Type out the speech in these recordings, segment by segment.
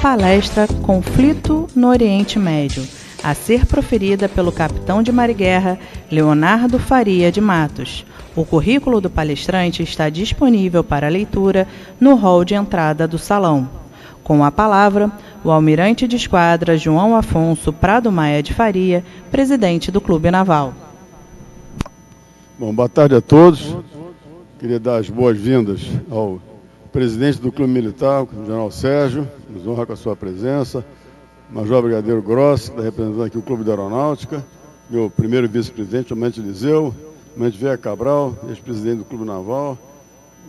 palestra Conflito no Oriente Médio, a ser proferida pelo capitão de Mar-e-Guerra, Leonardo Faria de Matos. O currículo do palestrante está disponível para leitura no hall de entrada do salão. Com a palavra, o almirante de esquadra João Afonso Prado Maia de Faria, presidente do Clube Naval. Bom, boa tarde a todos. Queria dar as boas-vindas ao presidente do Clube Militar, o general Sérgio, nos honra com a sua presença, Major Brigadeiro Grossi, que está representando aqui o Clube da Aeronáutica, meu primeiro vice-presidente, o Almirante Eliseu, o Almirante Veia Cabral, ex-presidente do Clube Naval.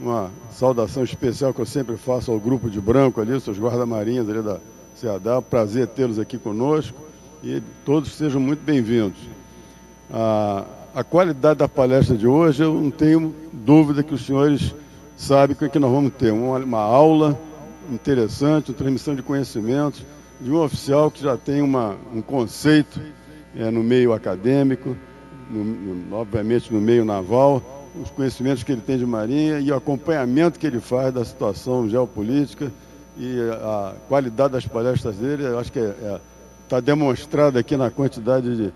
Uma saudação especial que eu sempre faço ao grupo de branco ali, seus guarda-marinhas ali da CEADA. Prazer tê-los aqui conosco e todos sejam muito bem-vindos. A qualidade da palestra de hoje, eu não tenho dúvida que os senhores sabem que nós vamos ter uma aula interessante, uma transmissão de conhecimentos de um oficial que já tem um conceito no meio acadêmico, obviamente no meio naval, os conhecimentos que ele tem de marinha e o acompanhamento que ele faz da situação geopolítica e a qualidade das palestras dele, eu acho que está demonstrado aqui na quantidade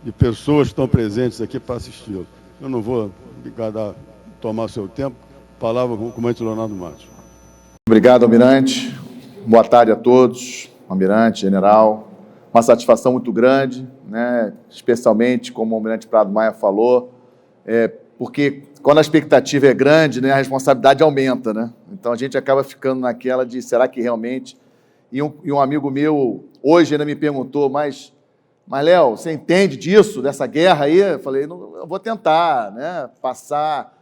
de pessoas que estão presentes aqui para assisti-lo. Eu não vou tomar seu tempo. Palavra com o comandante Leonardo Matos. Obrigado, almirante. Boa tarde a todos, almirante, general. Uma satisfação muito grande, né? Especialmente, como o almirante Prado Maia falou, porque quando a expectativa é grande, né, a responsabilidade aumenta, né? Então a gente acaba ficando naquela de será que realmente... E um amigo meu hoje ainda me perguntou, mas Léo, você entende disso, dessa guerra aí? Eu falei, não, eu vou tentar, né, passar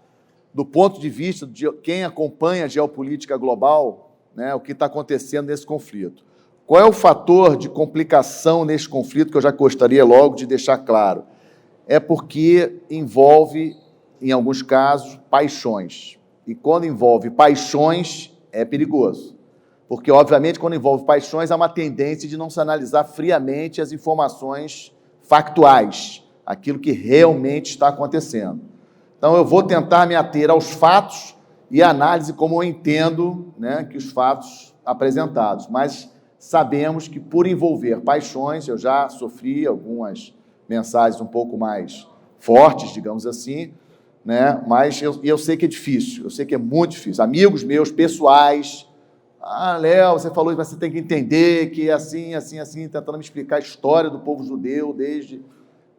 do ponto de vista de quem acompanha a geopolítica global, né, o que está acontecendo nesse conflito. Qual é o fator de complicação nesse conflito que eu já gostaria logo de deixar claro? É porque envolve, em alguns casos, paixões. E quando envolve paixões, é perigoso. Porque, obviamente, quando envolve paixões, há uma tendência de não se analisar friamente as informações factuais, aquilo que realmente está acontecendo. Então, eu vou tentar me ater aos fatos e a análise como eu entendo, né, que os fatos apresentados. Mas sabemos que, por envolver paixões, eu já sofri algumas mensagens um pouco mais fortes, digamos assim, né? Mas eu sei que é difícil, eu sei que é muito difícil. Amigos meus, pessoais, Léo, você falou isso, mas você tem que entender que é assim, assim, assim, tentando me explicar a história do povo judeu desde...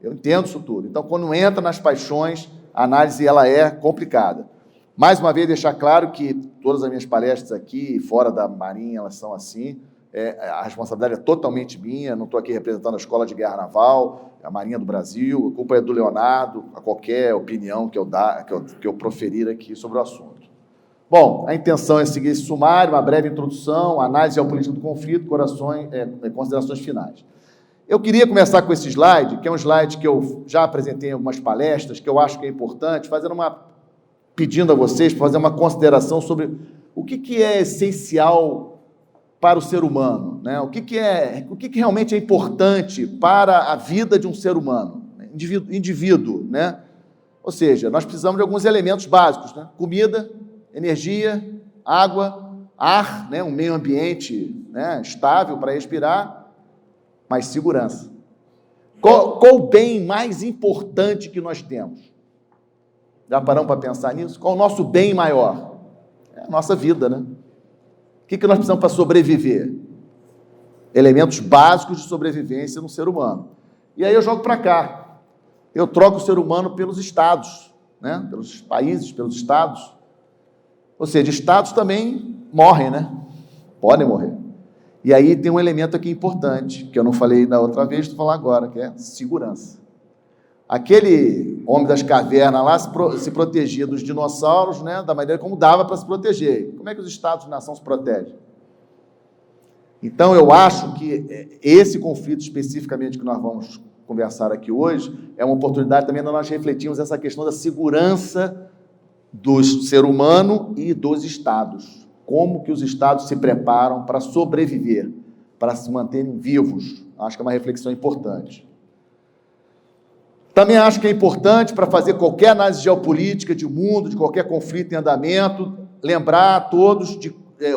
Eu entendo isso tudo. Então, quando entra nas paixões, a análise ela é complicada. Mais uma vez, deixar claro que todas as minhas palestras aqui, fora da Marinha, elas são assim. A responsabilidade é totalmente minha, não estou aqui representando a Escola de Guerra Naval, a Marinha do Brasil, a culpa é do Leonardo, a qualquer opinião que eu proferir aqui sobre o assunto. Bom, a intenção é seguir esse sumário, uma breve introdução, análise geopolítica do conflito, considerações finais. Eu queria começar com esse slide, que é um slide que eu já apresentei em algumas palestras, que eu acho que é importante, pedindo a vocês para fazer uma consideração sobre o que é essencial para o ser humano, né? O que realmente é importante para a vida de um ser humano, indivíduo, né? Ou seja, nós precisamos de alguns elementos básicos, né? Comida, energia, água, ar, né? Um meio ambiente, né, estável para respirar, mas segurança. Qual o bem mais importante que nós temos? Já paramos para pensar nisso? Qual o nosso bem maior? É a nossa vida, né? O que nós precisamos para sobreviver? Elementos básicos de sobrevivência no ser humano. E aí eu jogo para cá. Eu troco o ser humano pelos estados, né? Pelos países, pelos estados. Ou seja, estados também morrem, né? Podem morrer. E aí tem um elemento aqui importante, que eu não falei da outra vez, estou falando agora, que é segurança. Aquele homem das cavernas lá se protegia dos dinossauros, né, da maneira como dava para se proteger. Como é que os estados-nação se protegem? Então, eu acho que esse conflito especificamente que nós vamos conversar aqui hoje é uma oportunidade também de nós refletirmos essa questão da segurança do ser humano e dos estados. Como que os estados se preparam para sobreviver, para se manterem vivos. Acho que é uma reflexão importante. Também acho que é importante, para fazer qualquer análise geopolítica de mundo, de qualquer conflito em andamento, lembrar a todos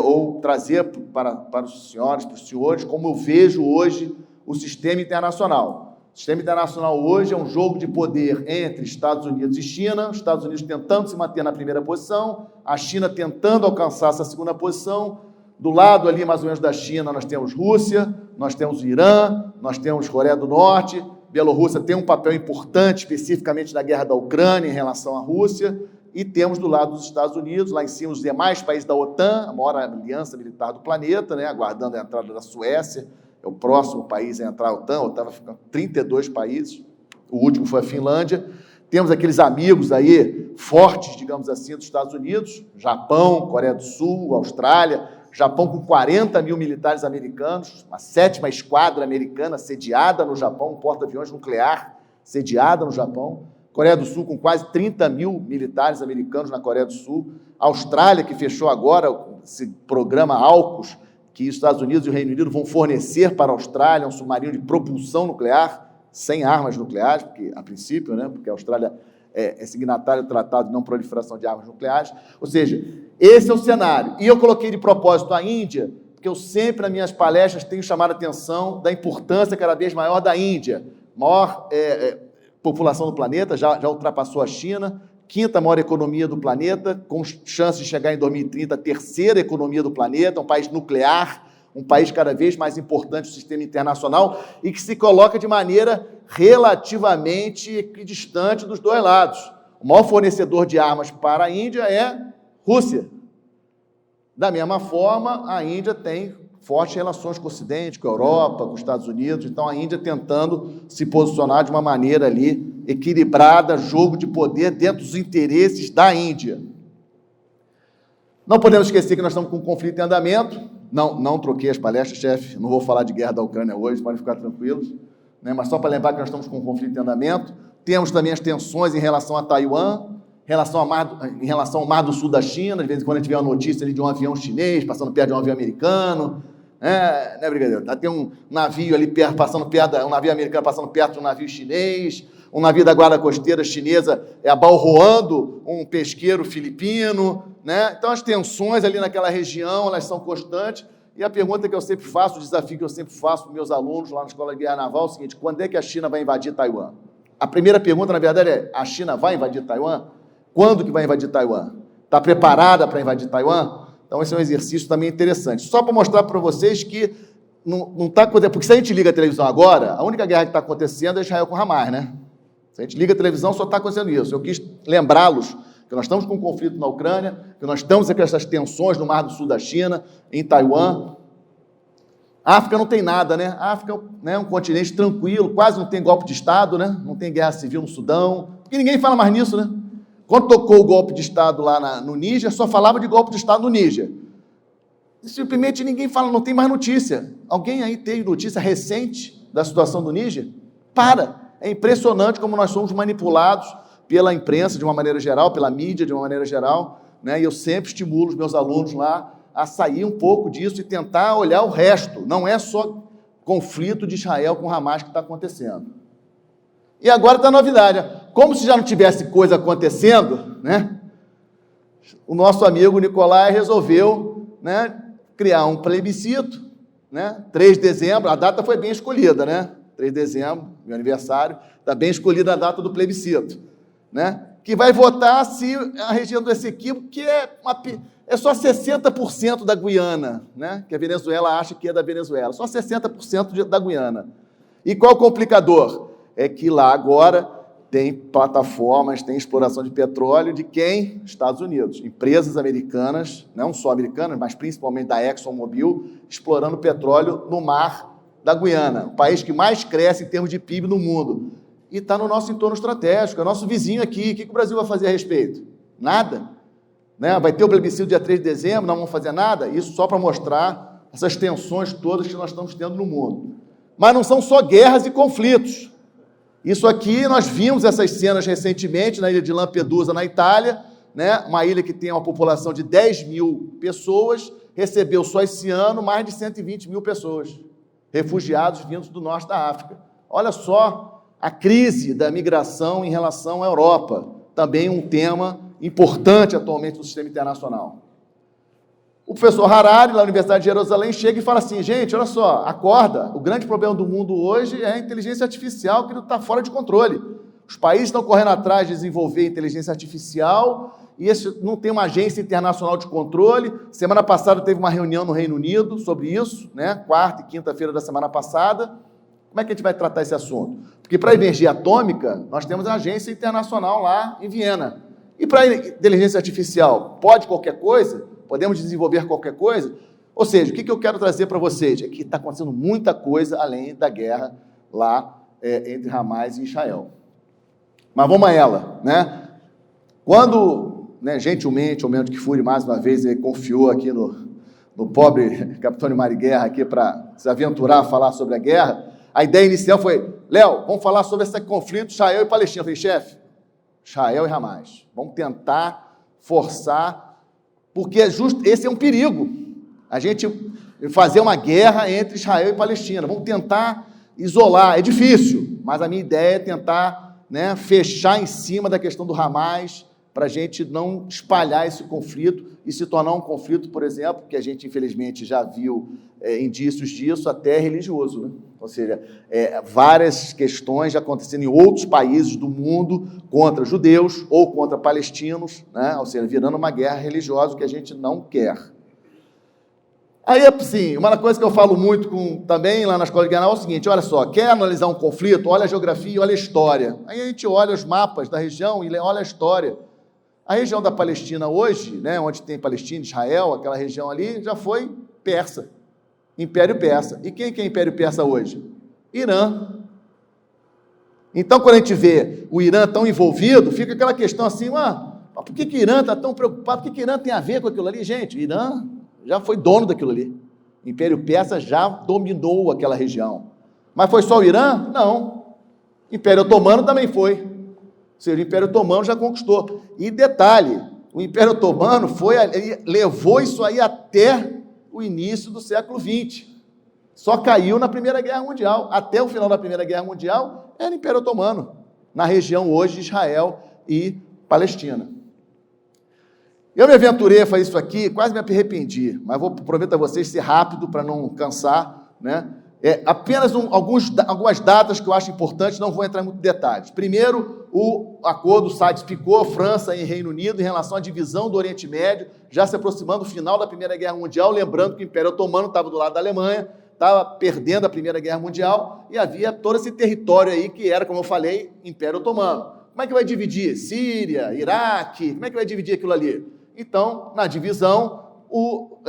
ou trazer para os senhores, como eu vejo hoje o sistema internacional. O sistema internacional hoje é um jogo de poder entre Estados Unidos e China, os Estados Unidos tentando se manter na primeira posição, a China tentando alcançar essa segunda posição. Do lado ali, mais ou menos, da China, nós temos Rússia, nós temos Irã, nós temos Coreia do Norte. Bielorrússia tem um papel importante, especificamente na guerra da Ucrânia, em relação à Rússia. E temos do lado dos Estados Unidos, lá em cima, os demais países da OTAN, a maior aliança militar do planeta, né, aguardando a entrada da Suécia. É o próximo país a entrar na OTAN. A OTAN vai ficar 32 países. O último foi a Finlândia. Temos aqueles amigos aí, fortes, digamos assim, dos Estados Unidos, Japão, Coreia do Sul, Austrália. Japão com 40 mil militares americanos, a 7ª esquadra americana sediada no Japão, um porta-aviões nuclear sediada no Japão. Coreia do Sul com quase 30 mil militares americanos na Coreia do Sul. A Austrália, que fechou agora esse programa AUKUS, que os Estados Unidos e o Reino Unido vão fornecer para a Austrália um submarino de propulsão nuclear, sem armas nucleares, porque, a princípio, né, porque a Austrália é signatária do Tratado de Não Proliferação de Armas Nucleares. Ou seja, esse é o cenário. E eu coloquei de propósito a Índia, porque eu sempre, nas minhas palestras, tenho chamado a atenção da importância cada vez maior da Índia. Maior população do planeta, já ultrapassou a China, 5ª maior economia do planeta, com chance de chegar em 2030 a 3ª economia do planeta, um país nuclear, um país cada vez mais importante do sistema internacional e que se coloca de maneira relativamente equidistante dos dois lados. O maior fornecedor de armas para a Índia é Rússia. Da mesma forma, a Índia tem fortes relações com o Ocidente, com a Europa, com os Estados Unidos. Então, a Índia tentando se posicionar de uma maneira ali equilibrada, jogo de poder dentro dos interesses da Índia. Não podemos esquecer que nós estamos com um conflito em andamento. Não troquei as palestras, chefe. Não vou falar de guerra da Ucrânia hoje, podem ficar tranquilos. Né? Mas só para lembrar que nós estamos com um conflito em andamento. Temos também as tensões em relação a Taiwan, em relação ao Mar do Sul da China. De vez em quando a gente vê uma notícia ali de um avião chinês passando perto de um avião americano. Né, brigadeiro? Tem um navio ali passando perto, um navio americano passando perto de um navio chinês, um navio da guarda costeira chinesa abalroando um pesqueiro filipino, né? Então as tensões ali naquela região, elas são constantes, e a pergunta que eu sempre faço, o desafio que eu sempre faço para meus alunos lá na Escola de Guerra Naval é o seguinte: quando é que a China vai invadir Taiwan? A primeira pergunta, na verdade, é: a China vai invadir Taiwan? Quando que vai invadir Taiwan? Está preparada para invadir Taiwan? Então, esse é um exercício também interessante. Só para mostrar para vocês que não está acontecendo... Porque se a gente liga a televisão agora, a única guerra que está acontecendo é Israel com Hamas, né? Se a gente liga a televisão, só está acontecendo isso. Eu quis lembrá-los que nós estamos com um conflito na Ucrânia, que nós estamos com essas tensões no Mar do Sul da China, em Taiwan. A África não tem nada, né? A África é um continente tranquilo, quase não tem golpe de Estado, né? Não tem guerra civil no Sudão, porque ninguém fala mais nisso, né? Quando tocou o golpe de Estado lá no Níger, só falava de golpe de Estado no Níger. Simplesmente ninguém fala, não tem mais notícia. Alguém aí tem notícia recente da situação do Níger? É impressionante como nós somos manipulados pela imprensa de uma maneira geral, pela mídia de uma maneira geral, né? E eu sempre estimulo os meus alunos lá a sair um pouco disso e tentar olhar o resto. Não é só conflito de Israel com Hamas que está acontecendo. E agora está a novidade. Como se já não tivesse coisa acontecendo, né? O nosso amigo Nicolai resolveu, né, criar um plebiscito, né? 3 de dezembro, a data foi bem escolhida, né? 3 de dezembro, meu aniversário, está bem escolhida a data do plebiscito, né? Que vai votar se a região do Essequibo, que é só 60% da Guiana, né? Que a Venezuela acha que é da Venezuela, só 60% da Guiana. E qual o complicador? É que lá agora tem plataformas, tem exploração de petróleo de quem? Estados Unidos. Empresas americanas, não só americanas, mas principalmente da ExxonMobil, explorando petróleo no mar da Guiana, o país que mais cresce em termos de PIB no mundo. E está no nosso entorno estratégico, é nosso vizinho aqui. O que o Brasil vai fazer a respeito? Nada. Né? Vai ter o plebiscito dia 3 de dezembro, não vamos fazer nada? Isso só para mostrar essas tensões todas que nós estamos tendo no mundo. Mas não são só guerras e conflitos. Isso aqui, nós vimos essas cenas recentemente na ilha de Lampedusa, na Itália, né? Uma ilha que tem uma população de 10 mil pessoas, recebeu só esse ano mais de 120 mil pessoas, refugiados vindos do norte da África. Olha só a crise da migração em relação à Europa, também um tema importante atualmente no sistema internacional. o professor Harari, lá na Universidade de Jerusalém, chega e fala assim, gente, olha só, acorda, o grande problema do mundo hoje é a inteligência artificial que está fora de controle. Os países estão correndo atrás de desenvolver inteligência artificial e esse não tem uma agência internacional de controle. Semana passada teve uma reunião no Reino Unido sobre isso, né? Quarta e quinta-feira da semana passada. Como é que a gente vai tratar esse assunto? Porque para a energia atômica, nós temos a agência internacional lá em Viena. E para a inteligência artificial, pode qualquer coisa? Podemos desenvolver qualquer coisa? Ou seja, o que eu quero trazer para vocês? É que está acontecendo muita coisa além da guerra lá entre Hamas e Israel. Mas vamos a ela, né? Quando, né, gentilmente, o Almirante Kfouri, mais uma vez, ele confiou aqui no pobre capitão de Mariguerra aqui para se aventurar a falar sobre a guerra, a ideia inicial foi, Léo, vamos falar sobre esse conflito Israel e Palestina. Eu falei, chefe, Israel e Hamas. Vamos tentar forçar, porque esse é um perigo. A gente fazer uma guerra entre Israel e Palestina. Vamos tentar isolar. É difícil, mas a minha ideia é tentar, né, fechar em cima da questão do Hamas, para a gente não espalhar esse conflito e se tornar um conflito, por exemplo, que a gente infelizmente já viu indícios disso, até religioso, né? Ou seja, várias questões já acontecendo em outros países do mundo contra judeus ou contra palestinos, né? Ou seja, virando uma guerra religiosa que a gente não quer. Aí, assim, uma coisa que eu falo muito também lá na Escola de Guerra é o seguinte, olha só, quer analisar um conflito? Olha a geografia e olha a história. Aí a gente olha os mapas da região e olha a história. A região da Palestina hoje, né, onde tem Palestina, Israel, aquela região ali, já foi persa, Império Persa. E quem que é Império Persa hoje? Irã. Então, quando a gente vê o Irã tão envolvido, fica aquela questão assim, por que o Irã está tão preocupado? O que o Irã tem a ver com aquilo ali? Gente, o Irã já foi dono daquilo ali. O Império Persa já dominou aquela região. Mas foi só o Irã? Não. O Império Otomano também foi. Ou seja, o Império Otomano já conquistou. E detalhe, o Império Otomano levou isso aí até o início do século XX. Só caiu na Primeira Guerra Mundial. Até o final da Primeira Guerra Mundial era o Império Otomano, na região hoje de Israel e Palestina. Eu me aventurei a fazer isso aqui, quase me arrependi, mas vou prometer a vocês ser rápido para não cansar, né? Apenas algumas datas que eu acho importantes, não vou entrar em muitos detalhes. Primeiro, o acordo Sykes-Picot, França e Reino Unido, em relação à divisão do Oriente Médio, já se aproximando do final da Primeira Guerra Mundial, lembrando que o Império Otomano estava do lado da Alemanha, estava perdendo a Primeira Guerra Mundial, e havia todo esse território aí que era, como eu falei, Império Otomano. Como é que vai dividir? Síria, Iraque, como é que vai dividir aquilo ali? Então, na divisão, o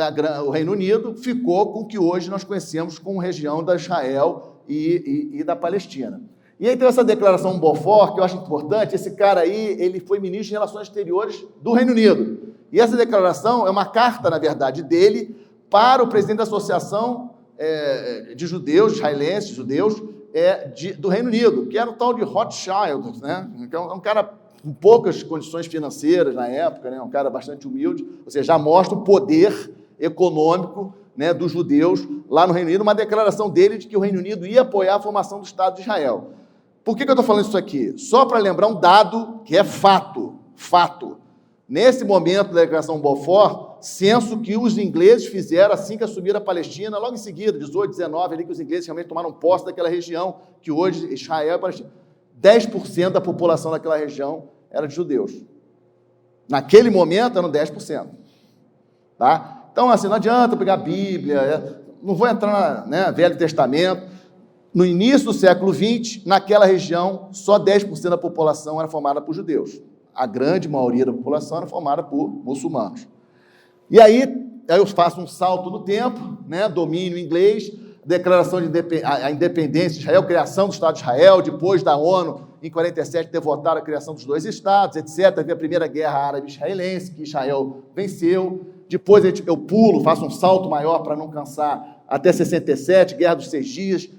Reino Unido ficou com o que hoje nós conhecemos como região da Israel e da Palestina. E aí tem essa declaração Balfour, que eu acho importante. Esse cara aí, ele foi ministro de Relações Exteriores do Reino Unido. E essa declaração é uma carta, na verdade, dele para o presidente da Associação de Judeus, israelenses, judeus, do Reino Unido, que era o tal de Rothschild, né? Que é um cara com poucas condições financeiras na época, né? Um cara bastante humilde, ou seja, já mostra o poder econômico, né, dos judeus lá no Reino Unido, uma declaração dele de que o Reino Unido ia apoiar a formação do Estado de Israel. Por que eu estou falando isso aqui? Só para lembrar um dado que é fato. Nesse momento da declaração Balfour, censo que os ingleses fizeram assim que assumiram a Palestina, logo em seguida, 18, 19, ali que os ingleses realmente tomaram posse daquela região, que hoje Israel é a Palestina. 10% da população daquela região era de judeus. Naquele momento, eram 10%. Tá? Então, assim, não adianta pegar a Bíblia, não vou entrar no Velho Testamento. No início do século XX, naquela região, só 10% da população era formada por judeus. A grande maioria da população era formada por muçulmanos. E aí eu faço um salto no tempo, né? Domínio inglês, declaração de a independência de Israel, criação do Estado de Israel, depois da ONU, em 47, ter votado a criação dos 2 estados, etc. Havia a Primeira Guerra Árabe-Israelense, que Israel venceu. Depois eu pulo, faço um salto maior para não cansar, até 67, Guerra dos 6 Dias,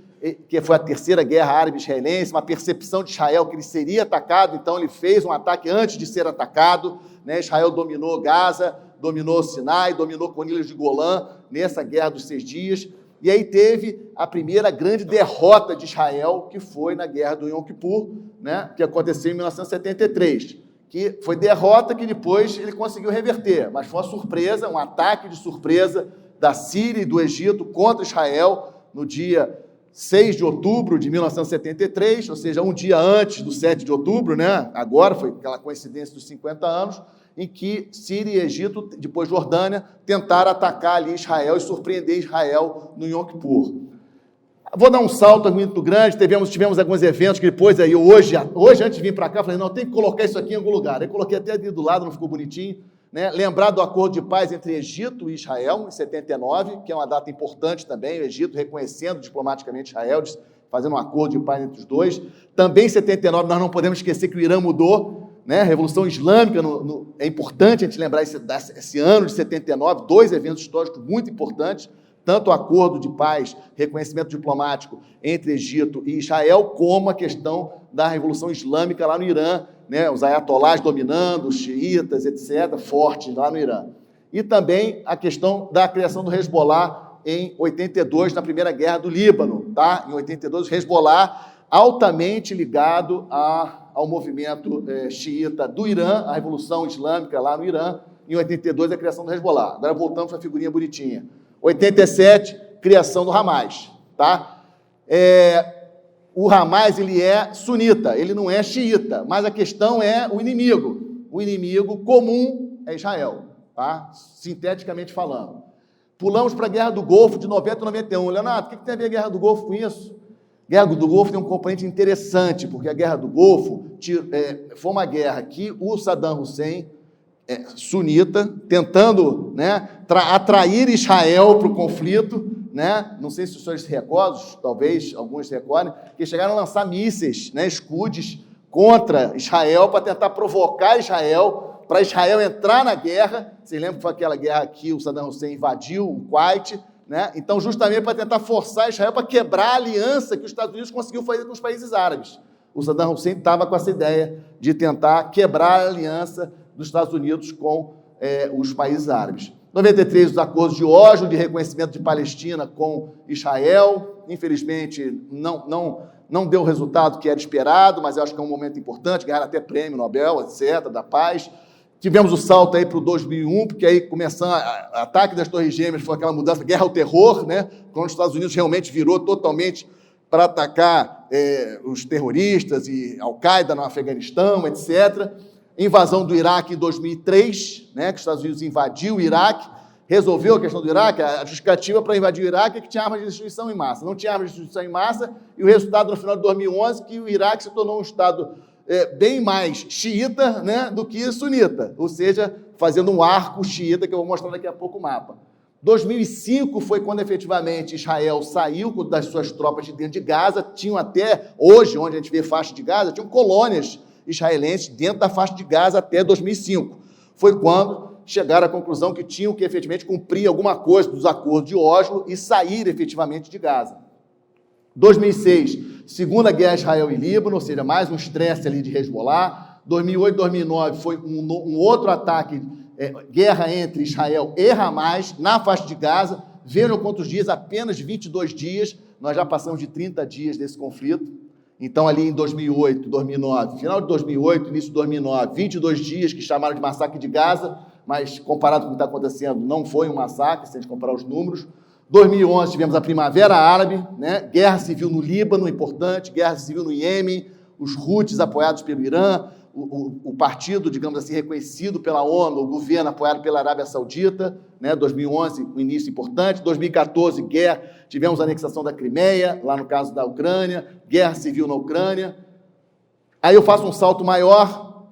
que foi a terceira guerra árabe-israelense, uma percepção de Israel que ele seria atacado, então ele fez um ataque antes de ser atacado, né? Israel dominou Gaza, dominou Sinai, dominou Colinas de Golã, nessa Guerra dos 6 Dias, e aí teve a primeira grande derrota de Israel, que foi na Guerra do Yom Kippur, né? Que aconteceu em 1973, que foi derrota que depois ele conseguiu reverter, mas foi uma surpresa, um ataque de surpresa da Síria e do Egito contra Israel no dia 6 de outubro de 1973, ou seja, um dia antes do 7 de outubro, né? Agora foi aquela coincidência dos 50 anos, em que Síria e Egito, depois Jordânia, tentaram atacar ali Israel e surpreender Israel no Yom Kippur. Vou dar um salto muito grande, tivemos alguns eventos que depois, aí, hoje antes de vir para cá, falei, não, tem que colocar isso aqui em algum lugar. Aí coloquei até ali do lado, não ficou bonitinho, né? Lembrar do acordo de paz entre Egito e Israel, em 79, que é uma data importante também, o Egito reconhecendo diplomaticamente Israel, fazendo um acordo de paz entre os dois. Também em 79, nós não podemos esquecer que o Irã mudou, né? A Revolução Islâmica, é importante a gente lembrar esse ano de 79, dois eventos históricos muito importantes, tanto o acordo de paz, reconhecimento diplomático entre Egito e Israel, como a questão da Revolução Islâmica lá no Irã, né, os ayatolás dominando, os xiitas, etc., fortes lá no Irã. E também a questão da criação do Hezbollah em 82, na Primeira Guerra do Líbano. Tá? Em 82, o Hezbollah altamente ligado ao movimento xiita do Irã, a Revolução Islâmica lá no Irã. Em 82, a criação do Hezbollah. Agora voltamos para a figurinha bonitinha. 87, criação do Hamas. Tá? O Hamas, ele é sunita, ele não é xiita, mas a questão é o inimigo. O inimigo comum é Israel, tá? Sinteticamente falando. Pulamos para a Guerra do Golfo de 90 a 91. Leonardo, o que tem a ver a Guerra do Golfo com isso? A Guerra do Golfo tem um componente interessante, porque a Guerra do Golfo foi uma guerra que o Saddam Hussein, sunita, tentando, né, atrair Israel para o conflito, né? Não sei se os senhores se recordam, talvez alguns se recordem, que chegaram a lançar mísseis, né, Scuds, contra Israel, para tentar provocar Israel, para Israel entrar na guerra. Vocês lembram que foi aquela guerra que o Saddam Hussein invadiu o Kuwait, né? Então, justamente para tentar forçar Israel para quebrar a aliança que os Estados Unidos conseguiu fazer com os países árabes. O Saddam Hussein estava com essa ideia de tentar quebrar a aliança dos Estados Unidos com os países árabes. 93, os acordos de Oslo, de reconhecimento de Palestina com Israel. Infelizmente, não deu o resultado que era esperado, mas eu acho que é um momento importante, ganharam até prêmio Nobel, etc., da paz. Tivemos o salto aí para o 2001, porque aí começando o ataque das Torres Gêmeas, foi aquela mudança, guerra ao terror, né? Quando os Estados Unidos realmente virou totalmente para atacar os terroristas e Al-Qaeda no Afeganistão, etc., invasão do Iraque em 2003, né, que os Estados Unidos invadiu o Iraque, resolveu a questão do Iraque. A justificativa para invadir o Iraque é que tinha armas de destruição em massa. Não tinha armas de destruição em massa, e o resultado no final de 2011 que o Iraque se tornou um Estado bem mais xiita, né, do que sunita, ou seja, fazendo um arco xiita, que eu vou mostrar daqui a pouco o mapa. 2005 foi quando efetivamente Israel saiu das suas tropas de dentro de Gaza. Tinham até hoje, onde a gente vê faixa de Gaza, tinham colônias israelenses dentro da faixa de Gaza até 2005. Foi quando chegaram à conclusão que tinham que efetivamente cumprir alguma coisa dos acordos de Oslo e sair efetivamente de Gaza. 2006, Segunda Guerra Israel e Líbano, ou seja, mais um estresse ali de Hezbollah. 2008, 2009 foi um outro ataque, guerra entre Israel e Hamas na faixa de Gaza. Vejam quantos dias, apenas 22 dias, nós já passamos de 30 dias desse conflito. Então, ali em 2008, 2009, final de 2008, início de 2009, 22 dias que chamaram de massacre de Gaza, mas comparado com o que está acontecendo, não foi um massacre, se a gente comparar os números. 2011 tivemos a Primavera Árabe, né? Guerra civil no Líbano, importante, guerra civil no Iêmen, os Houthis apoiados pelo Irã, o partido, digamos assim, reconhecido pela ONU, o governo apoiado pela Arábia Saudita, né? 2011, um início importante. 2014, guerra, tivemos a anexação da Crimeia, lá no caso da Ucrânia, guerra civil na Ucrânia. Aí eu faço um salto maior.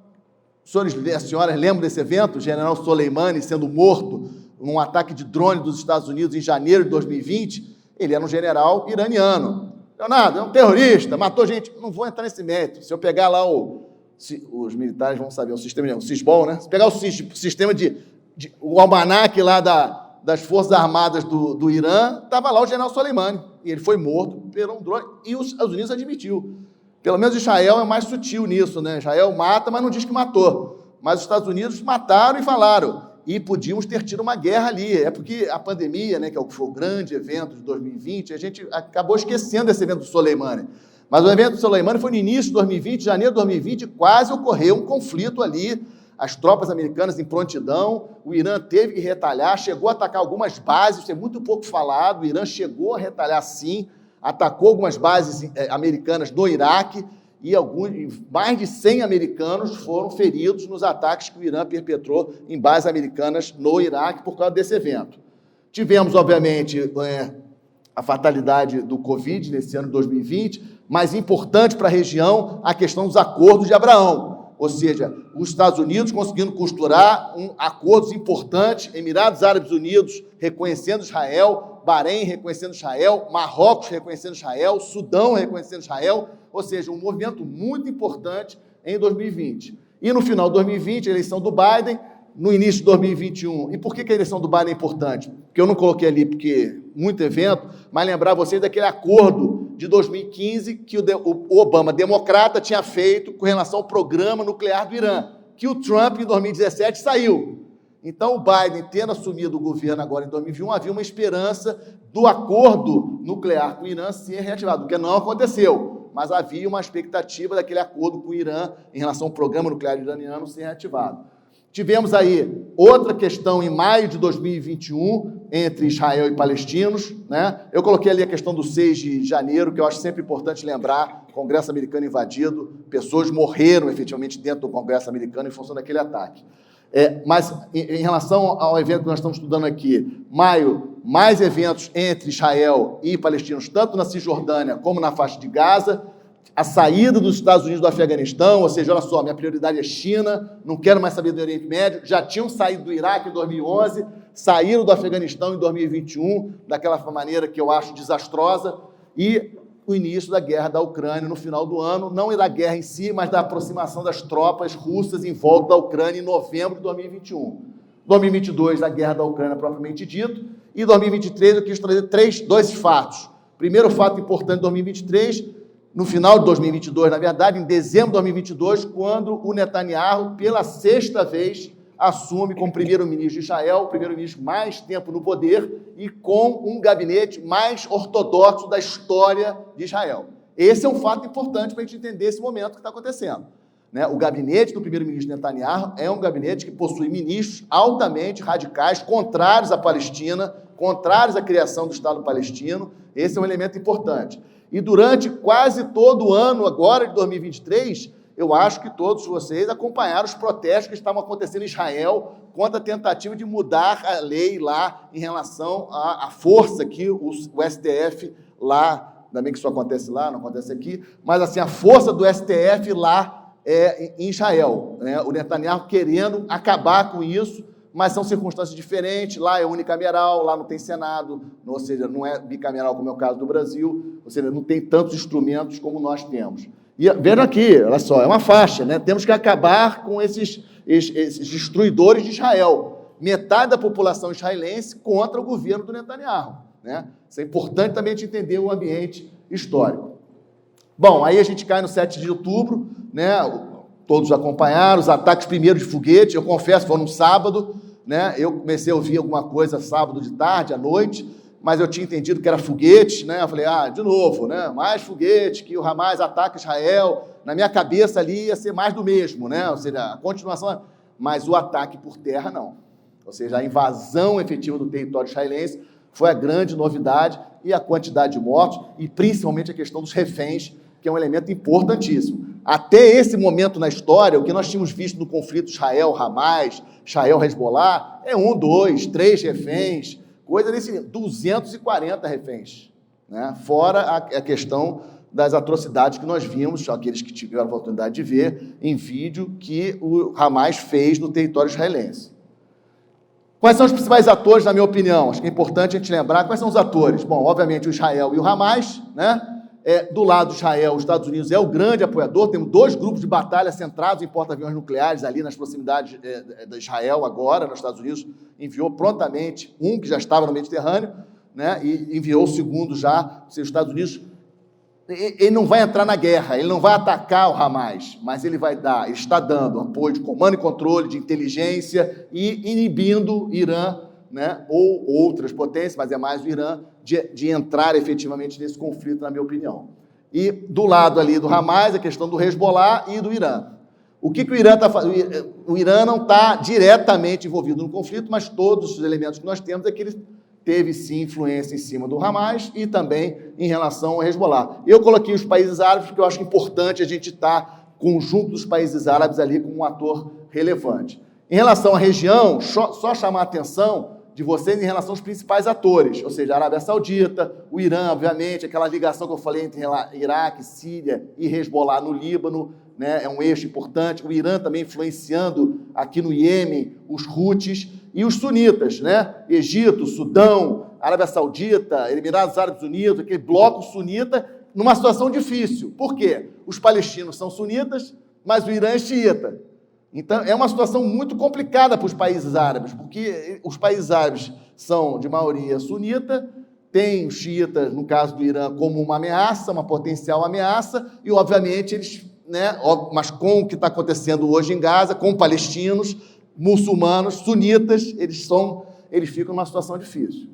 Os senhores e as senhoras lembram desse evento? O general Soleimani sendo morto num ataque de drone dos Estados Unidos em janeiro de 2020. Ele era um general iraniano. Leonardo, é um terrorista, matou gente. Não vou entrar nesse mérito. Se eu pegar lá os militares vão saber, o SISBOL, né? Se pegar o sistema o almanaque lá das Forças Armadas do Irã, estava lá o general Soleimani, e ele foi morto por um drone, e os Estados Unidos admitiu. Pelo menos Israel é mais sutil nisso, né? Israel mata, mas não diz que matou. Mas os Estados Unidos mataram e falaram, e podíamos ter tido uma guerra ali. É porque a pandemia, né, que foi o grande evento de 2020, a gente acabou esquecendo esse evento do Soleimani. Mas o evento do Soleimani foi no início de 2020, janeiro de 2020, quase ocorreu um conflito ali, as tropas americanas em prontidão, o Irã teve que retalhar, chegou a atacar algumas bases, isso é muito pouco falado, o Irã chegou a retalhar sim, atacou algumas bases americanas no Iraque, e mais de 100 americanos foram feridos nos ataques que o Irã perpetrou em bases americanas no Iraque por causa desse evento. Tivemos, obviamente, a fatalidade do Covid nesse ano de 2020, mas importante para a região a questão dos acordos de Abraão, ou seja, os Estados Unidos conseguindo costurar acordos importantes, Emirados Árabes Unidos reconhecendo Israel, Bahrein reconhecendo Israel, Marrocos reconhecendo Israel, Sudão reconhecendo Israel, ou seja, um movimento muito importante em 2020. E no final de 2020, a eleição do Biden, no início de 2021. E por que a eleição do Biden é importante? Porque eu não coloquei ali porque muito evento, mas lembrar vocês daquele acordo de 2015 que o Obama, democrata, tinha feito com relação ao programa nuclear do Irã, que o Trump, em 2017, saiu. Então, o Biden, tendo assumido o governo agora em 2021, havia uma esperança do acordo nuclear com o Irã ser reativado, o que não aconteceu, mas havia uma expectativa daquele acordo com o Irã em relação ao programa nuclear iraniano ser reativado. Tivemos aí outra questão em maio de 2021, entre Israel e palestinos, né? Eu coloquei ali a questão do 6 de janeiro, que eu acho sempre importante lembrar, Congresso americano invadido, pessoas morreram efetivamente dentro do Congresso americano em função daquele ataque. Mas em relação ao evento que nós estamos estudando aqui, maio, mais eventos entre Israel e palestinos, tanto na Cisjordânia como na faixa de Gaza, a saída dos Estados Unidos do Afeganistão, ou seja, olha só, minha prioridade é China, não quero mais saber do Oriente Médio, já tinham saído do Iraque em 2011, saíram do Afeganistão em 2021, daquela maneira que eu acho desastrosa, e o início da guerra da Ucrânia no final do ano, não da guerra em si, mas da aproximação das tropas russas em volta da Ucrânia em novembro de 2021. 2022, a guerra da Ucrânia propriamente dito, e 2023 eu quis trazer dois fatos. Primeiro fato importante de 2023, no final de 2022, na verdade, em dezembro de 2022, quando o Netanyahu, pela sexta vez, assume como primeiro-ministro de Israel, o primeiro-ministro mais tempo no poder e com um gabinete mais ortodoxo da história de Israel. Esse é um fato importante para a gente entender esse momento que está acontecendo. Né? O gabinete do primeiro-ministro Netanyahu é um gabinete que possui ministros altamente radicais, contrários à Palestina, contrários à criação do Estado palestino. Esse é um elemento importante. E durante quase todo o ano, agora de 2023, eu acho que todos vocês acompanharam os protestos que estavam acontecendo em Israel contra a tentativa de mudar a lei lá em relação à força que o STF lá, ainda bem que isso acontece lá, não acontece aqui, mas assim, a força do STF lá em Israel, né? O Netanyahu querendo acabar com isso, mas são circunstâncias diferentes, lá é unicameral, lá não tem Senado, ou seja, não é bicameral como é o caso do Brasil, ou seja, não tem tantos instrumentos como nós temos. E vejam aqui, olha só, é uma faixa, né? Temos que acabar com esses destruidores de Israel. Metade da população israelense contra o governo do Netanyahu, né? Isso é importante também a gente entender o ambiente histórico. Bom, aí a gente cai no 7 de outubro, né? Todos acompanharam os ataques primeiros de foguete, eu confesso, foram no sábado, né? Eu comecei a ouvir alguma coisa sábado de tarde, à noite, mas eu tinha entendido que era foguete, né? Eu falei, de novo, né? Mais foguete, que o Hamas ataca Israel. Na minha cabeça ali ia ser mais do mesmo, né? Ou seja, a continuação, mas o ataque por terra não. Ou seja, a invasão efetiva do território israelense foi a grande novidade e a quantidade de mortos e principalmente a questão dos reféns, que é um elemento importantíssimo. Até esse momento na história, o que nós tínhamos visto no conflito Israel-Hamas, Israel-Hezbollah, é 1, 2, 3 reféns, coisa desse 240 reféns, né? Fora a questão das atrocidades que nós vimos, aqueles que tiveram a oportunidade de ver em vídeo que o Hamas fez no território israelense. Quais são os principais atores, na minha opinião? Acho que é importante a gente lembrar quais são os atores. Bom, obviamente o Israel e o Hamas, né? Do lado do Israel, os Estados Unidos é o grande apoiador, temos 2 grupos de batalha centrados em porta-aviões nucleares ali nas proximidades de Israel agora, nos Estados Unidos enviou prontamente um que já estava no Mediterrâneo, né, e enviou o segundo já, os Estados Unidos, ele não vai entrar na guerra, ele não vai atacar o Hamas, mas ele está dando apoio de comando e controle, de inteligência e inibindo o Irã, né, ou outras potências, mas é mais o Irã, de entrar efetivamente nesse conflito, na minha opinião. E do lado ali do Hamas, a questão do Hezbollah e do Irã. O que o Irã está fazendo? O Irã não está diretamente envolvido no conflito, mas todos os elementos que nós temos é que ele teve, sim, influência em cima do Hamas e também em relação ao Hezbollah. Eu coloquei os países árabes porque eu acho importante a gente estar conjunto dos países árabes ali como um ator relevante. Em relação à região, só chamar a atenção de vocês em relação aos principais atores, ou seja, a Arábia Saudita, o Irã, obviamente, aquela ligação que eu falei entre Iraque, Síria e Hezbollah no Líbano, né, é um eixo importante. O Irã também influenciando aqui no Iêmen os Houthis e os sunitas, né? Egito, Sudão, Arábia Saudita, Emirados Árabes Unidos, aquele bloco sunita, numa situação difícil. Por quê? Os palestinos são sunitas, mas o Irã é xiita. Então, é uma situação muito complicada para os países árabes, porque os países árabes são de maioria sunita, tem os xiitas, no caso do Irã, como uma ameaça, uma potencial ameaça, e, obviamente, eles, né, mas com o que está acontecendo hoje em Gaza, com palestinos, muçulmanos, sunitas, eles ficam numa situação difícil.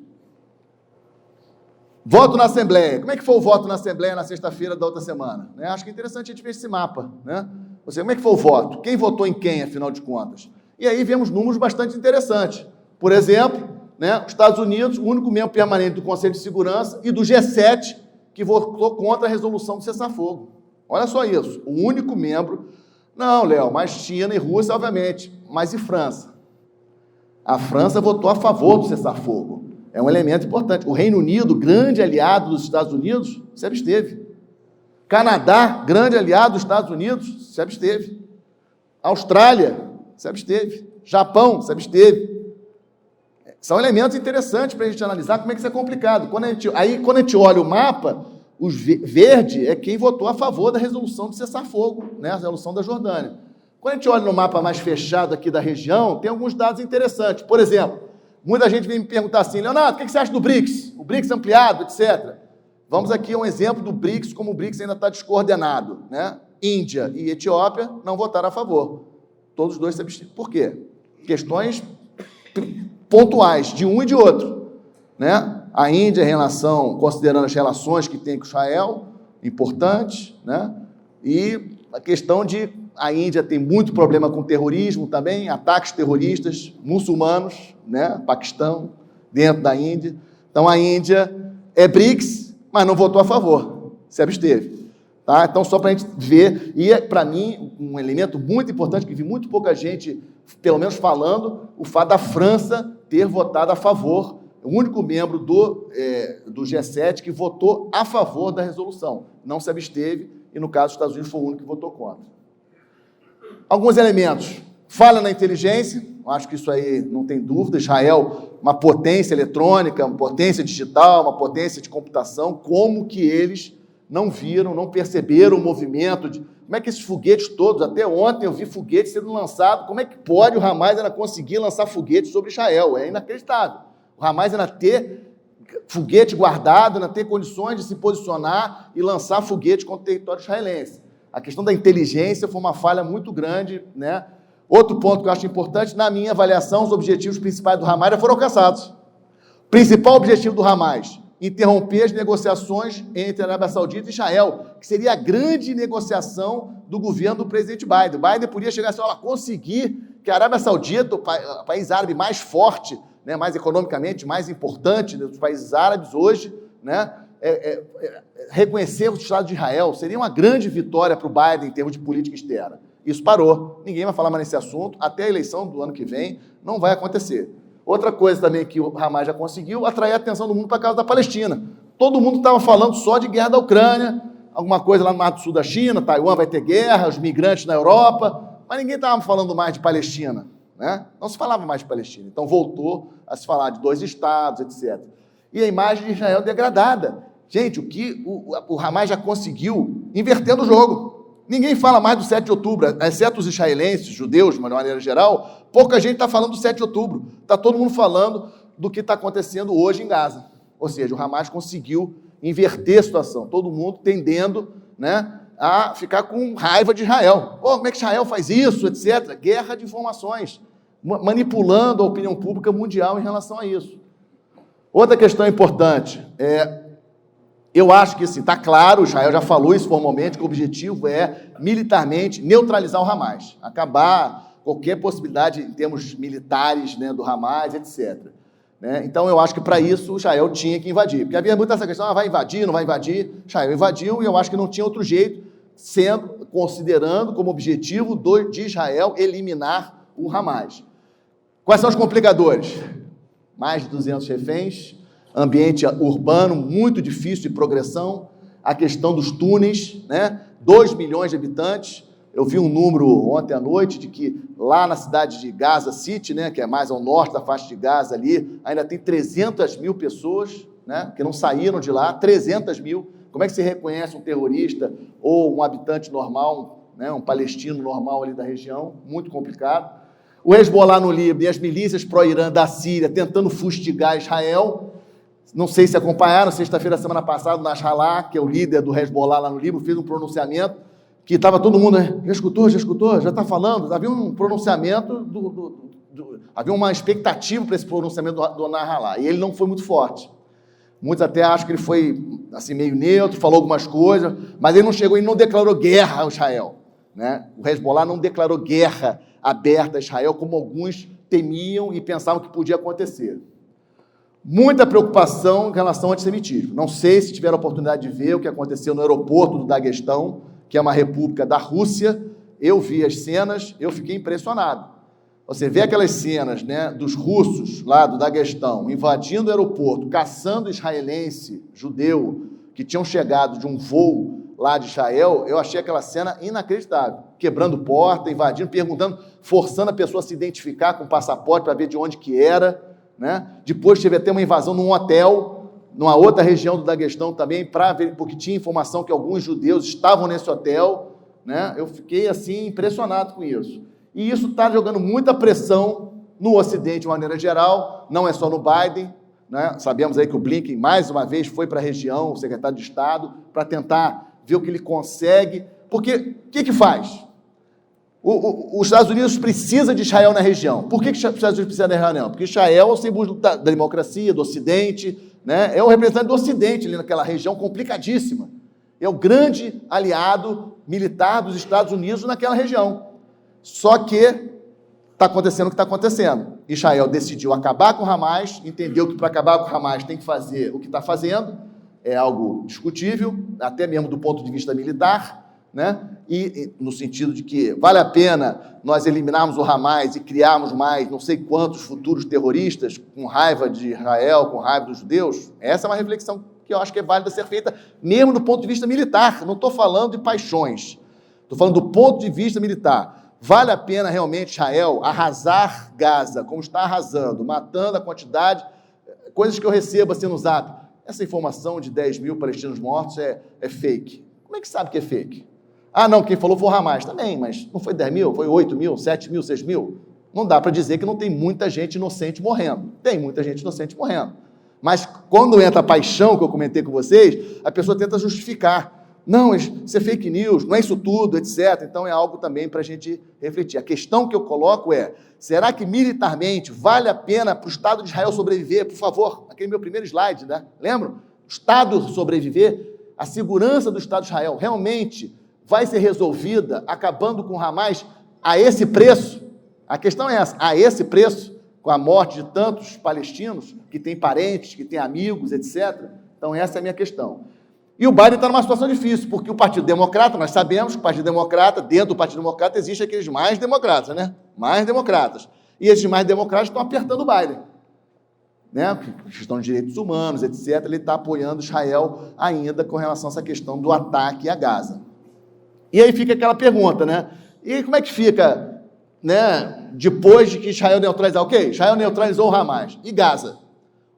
Voto na Assembleia. Como é que foi o voto na Assembleia na sexta-feira da outra semana? Né? Acho que é interessante a gente ver esse mapa, né? Ou seja, como é que foi o voto? Quem votou em quem, afinal de contas? E aí vemos números bastante interessantes. Por exemplo, né, os Estados Unidos, o único membro permanente do Conselho de Segurança e do G7 que votou contra a resolução do cessar-fogo. Olha só isso, o único membro... Não, Léo, mas China e Rússia, obviamente. Mas e França? A França votou a favor do cessar-fogo. É um elemento importante. O Reino Unido, grande aliado dos Estados Unidos, se absteve. Canadá, grande aliado dos Estados Unidos, se absteve. Austrália, se absteve. Japão, se absteve. São elementos interessantes para a gente analisar como é que isso é complicado. Quando a gente olha o mapa, o verde é quem votou a favor da resolução do cessar-fogo, né? A resolução da Jordânia. Quando a gente olha no mapa mais fechado aqui da região, tem alguns dados interessantes. Por exemplo, muita gente vem me perguntar assim, Leonardo, o que você acha do BRICS? O BRICS ampliado, etc. Vamos aqui a um exemplo do BRICS, como o BRICS ainda está descoordenado, né? Índia e Etiópia não votaram a favor. Todos os dois se abstiveram. Por quê? Questões pontuais de um e de outro, né? A Índia, considerando as relações que tem com Israel, importantes, né? E a questão de a Índia tem muito problema com terrorismo também, ataques terroristas muçulmanos, né? Paquistão, dentro da Índia. Então, a Índia é BRICS, mas não votou a favor, se absteve. Tá? Então, só para a gente ver, e para mim, um elemento muito importante, que vi muito pouca gente, pelo menos falando, o fato da França ter votado a favor, o único membro do G7 que votou a favor da resolução, não se absteve, e no caso dos Estados Unidos foi o único que votou contra. Alguns elementos. Falha na inteligência, acho que isso aí não tem dúvida. Israel, uma potência eletrônica, uma potência digital, uma potência de computação, como que eles não viram, não perceberam o movimento de... Como é que esses foguetes todos, até ontem eu vi foguetes sendo lançados, como é que pode o Hamas ainda conseguir lançar foguetes sobre Israel? É inacreditável. O Hamas ainda ter foguete guardado, ainda ter condições de se posicionar e lançar foguete contra o território israelense. A questão da inteligência foi uma falha muito grande, né? Outro ponto que eu acho importante, na minha avaliação, os objetivos principais do Hamas já foram alcançados. O principal objetivo do Hamas, interromper as negociações entre a Arábia Saudita e Israel, que seria a grande negociação do governo do presidente Biden. Biden podia chegar assim, conseguir que a Arábia Saudita, o país árabe mais forte, né, mais economicamente, mais importante dos países árabes hoje, né, reconhecer o Estado de Israel, seria uma grande vitória para o Biden em termos de política externa. Isso parou, ninguém vai falar mais nesse assunto, até a eleição do ano que vem não vai acontecer. Outra coisa também que o Hamas já conseguiu, atrair a atenção do mundo para a causa da Palestina. Todo mundo estava falando só de guerra da Ucrânia, alguma coisa lá no Mar do Sul da China, Taiwan vai ter guerra, os migrantes na Europa, mas ninguém estava falando mais de Palestina, né? Não se falava mais de Palestina. Então voltou a se falar de 2 estados, etc. E a imagem de Israel degradada. Gente, o que o Hamas já conseguiu invertendo o jogo. Ninguém fala mais do 7 de outubro, exceto os israelenses, judeus, de uma maneira geral, pouca gente está falando do 7 de outubro. Está todo mundo falando do que está acontecendo hoje em Gaza. Ou seja, o Hamas conseguiu inverter a situação. Todo mundo tendendo, né, a ficar com raiva de Israel. Como é que Israel faz isso, etc. Guerra de informações, manipulando a opinião pública mundial em relação a isso. Outra questão importante é Eu acho que, assim, está claro, Israel já falou isso formalmente, que o objetivo é, militarmente, neutralizar o Hamas, acabar qualquer possibilidade em termos militares, né, do Hamas, etc. Né? Então, eu acho que, para isso, Israel tinha que invadir. Porque havia muita essa questão, vai invadir, não vai invadir. Israel invadiu e eu acho que não tinha outro jeito, considerando como objetivo de Israel eliminar o Hamas. Quais são os complicadores? Mais de 200 reféns, ambiente urbano muito difícil de progressão, a questão dos túneis, né? 2 milhões de habitantes. Eu vi um número ontem à noite de que lá na cidade de Gaza City, né, que é mais ao norte da faixa de Gaza ali, ainda tem 300 mil pessoas, né, que não saíram de lá, 300 mil. Como é que se reconhece um terrorista ou um habitante normal, né, um palestino normal ali da região? Muito complicado. O Hezbollah no Líbano e as milícias pró-Irã da Síria tentando fustigar Israel. Não sei se acompanharam, sexta-feira, semana passada, o Nasrallah, que é o líder do Hezbollah lá no Líbano, fez um pronunciamento que estava todo mundo, né? Já escutou, já está falando. Havia um pronunciamento, havia uma expectativa para esse pronunciamento do Nasrallah, e ele não foi muito forte. Muitos até acham que ele foi assim, meio neutro, falou algumas coisas, mas ele não chegou e não declarou guerra a Israel. Né? O Hezbollah não declarou guerra aberta a Israel, como alguns temiam e pensavam que podia acontecer. Muita preocupação em relação ao antissemitismo. Não sei se tiveram a oportunidade de ver o que aconteceu no aeroporto do Daguestão, que é uma república da Rússia. Eu vi as cenas, eu fiquei impressionado. Você vê aquelas cenas, né, dos russos lá do Daguestão invadindo o aeroporto, caçando israelense, judeu, que tinham chegado de um voo lá de Israel. Eu achei aquela cena inacreditável. Quebrando porta, invadindo, perguntando, forçando a pessoa a se identificar com o passaporte para ver de onde que era. Né? Depois teve até uma invasão num hotel, numa outra região do Daguestão também, porque tinha informação que alguns judeus estavam nesse hotel. Né? Eu fiquei assim impressionado com isso. E isso está jogando muita pressão no Ocidente de maneira geral, não é só no Biden. Né? Sabemos aí que o Blinken, mais uma vez, foi para a região, o secretário de Estado, para tentar ver o que ele consegue. Porque o que faz? Os Estados Unidos precisam de Israel na região. Por que os Estados Unidos precisam de Israel? Porque Israel é o símbolo da democracia, do Ocidente, né? É o representante do Ocidente ali naquela região complicadíssima. É o grande aliado militar dos Estados Unidos naquela região. Só que está acontecendo o que está acontecendo. Israel decidiu acabar com o Hamas, entendeu que para acabar com o Hamas tem que fazer o que está fazendo, é algo discutível, até mesmo do ponto de vista militar, né? E no sentido de que vale a pena nós eliminarmos o Hamas e criarmos mais não sei quantos futuros terroristas com raiva de Israel, com raiva dos judeus. Essa é uma reflexão que eu acho que é válida ser feita mesmo do ponto de vista militar. Não estou falando de paixões, estou falando do ponto de vista militar. Vale a pena realmente Israel arrasar Gaza, como está arrasando, matando a quantidade, coisas que eu recebo assim no Zap. Essa informação de 10 mil palestinos mortos é fake. Como é que sabe que é fake? Ah, não, quem falou foi o Hamas. Também, mas não foi 10 mil, foi 8 mil, 7 mil, 6 mil. Não dá para dizer que não tem muita gente inocente morrendo. Tem muita gente inocente morrendo. Mas quando entra a paixão, que eu comentei com vocês, a pessoa tenta justificar. Não, isso é fake news, não é isso tudo, etc. Então é algo também para a gente refletir. A questão que eu coloco é, será que militarmente vale a pena para o Estado de Israel sobreviver? Por favor, aquele meu primeiro slide, né? Lembram? O Estado sobreviver, a segurança do Estado de Israel realmente vai ser resolvida acabando com o Hamas a esse preço? A questão é essa, a esse preço, com a morte de tantos palestinos, que têm parentes, que têm amigos, etc. Então essa é a minha questão. E o Biden está numa situação difícil, porque o Partido Democrata, nós sabemos que o Partido Democrata, dentro do Partido Democrata, existem aqueles mais democratas, né? Mais democratas. E esses mais democratas estão apertando o Biden. Né? Questão de direitos humanos, etc. Ele está apoiando Israel ainda com relação a essa questão do ataque a Gaza. E aí fica aquela pergunta, né? E como é que fica, né, depois de que Israel neutralizar? Ok, Israel neutralizou o Hamas. E Gaza?